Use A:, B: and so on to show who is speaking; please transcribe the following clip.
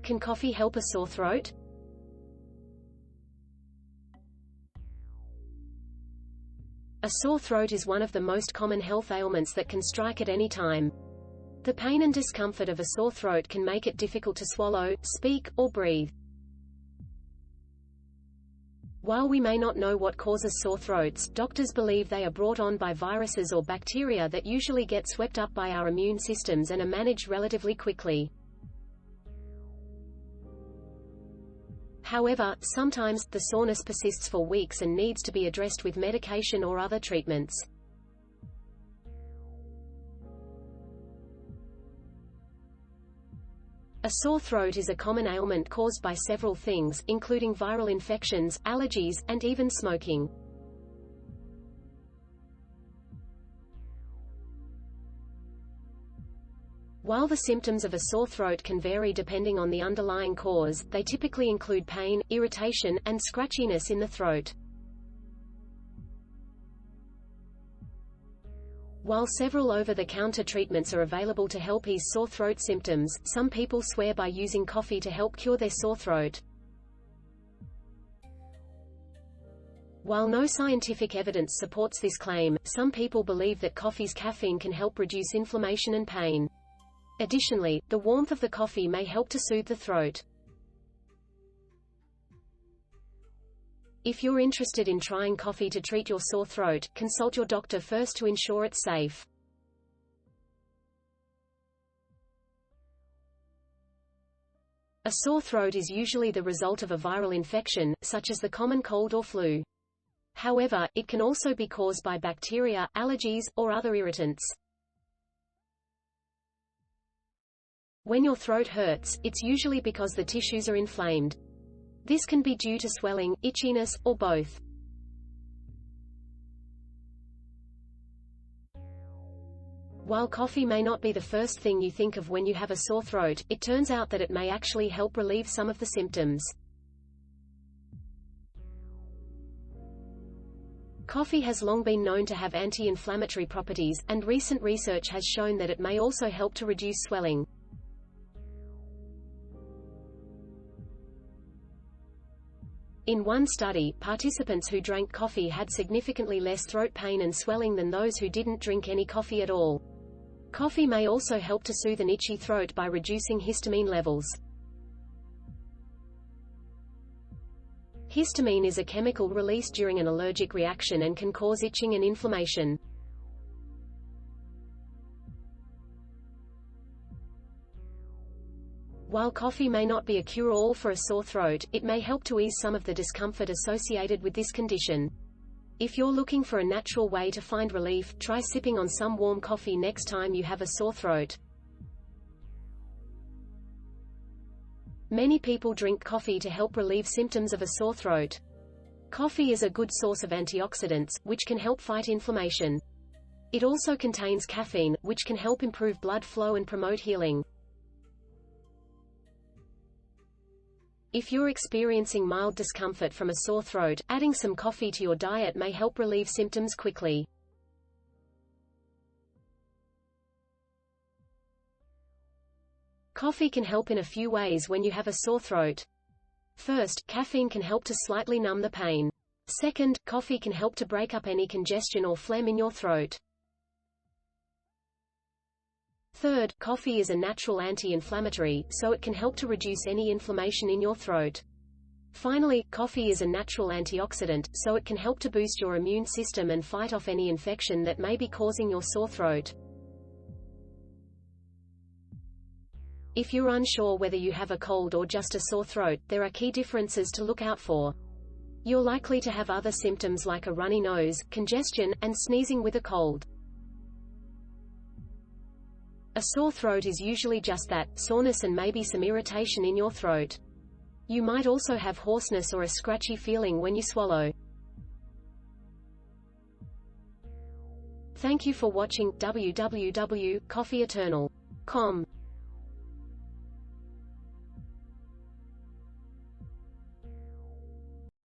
A: Can coffee help a sore throat? A sore throat is one of the most common health ailments that can strike at any time. The pain and discomfort of a sore throat can make it difficult to swallow, speak, or breathe. While we may not know what causes sore throats, doctors believe they are brought on by viruses or bacteria that usually get swept up by our immune systems and are managed relatively quickly. However, sometimes, the soreness persists for weeks and needs to be addressed with medication or other treatments. A sore throat is a common ailment caused by several things, including viral infections, allergies, and even smoking. While the symptoms of a sore throat can vary depending on the underlying cause, they typically include pain, irritation, and scratchiness in the throat. While several over-the-counter treatments are available to help ease sore throat symptoms, some people swear by using coffee to help cure their sore throat. While no scientific evidence supports this claim, some people believe that coffee's caffeine can help reduce inflammation and pain. Additionally, the warmth of the coffee may help to soothe the throat. If you're interested in trying coffee to treat your sore throat, consult your doctor first to ensure it's safe. A sore throat is usually the result of a viral infection, such as the common cold or flu. However, it can also be caused by bacteria, allergies, or other irritants. When your throat hurts, it's usually because the tissues are inflamed. This can be due to swelling, itchiness, or both. While coffee may not be the first thing you think of when you have a sore throat, it turns out that it may actually help relieve some of the symptoms. Coffee has long been known to have anti-inflammatory properties, and recent research has shown that it may also help to reduce swelling. In one study, participants who drank coffee had significantly less throat pain and swelling than those who didn't drink any coffee at all. Coffee may also help to soothe an itchy throat by reducing histamine levels. Histamine is a chemical released during an allergic reaction and can cause itching and inflammation. While coffee may not be a cure-all for a sore throat, it may help to ease some of the discomfort associated with this condition. If you're looking for a natural way to find relief, try sipping on some warm coffee next time you have a sore throat. Many people drink coffee to help relieve symptoms of a sore throat. Coffee is a good source of antioxidants, which can help fight inflammation. It also contains caffeine, which can help improve blood flow and promote healing. If you're experiencing mild discomfort from a sore throat, adding some coffee to your diet may help relieve symptoms quickly. Coffee can help in a few ways when you have a sore throat. First, caffeine can help to slightly numb the pain. Second, coffee can help to break up any congestion or phlegm in your throat. Third, coffee is a natural anti-inflammatory, so it can help to reduce any inflammation in your throat. Finally, coffee is a natural antioxidant, so it can help to boost your immune system and fight off any infection that may be causing your sore throat. If you're unsure whether you have a cold or just a sore throat, there are key differences to look out for. You're likely to have other symptoms like a runny nose, congestion, and sneezing with a cold. A sore throat is usually just that, soreness and maybe some irritation in your throat. You might also have hoarseness or a scratchy feeling when you swallow. Thank you for watching. www.coffeeeternal.com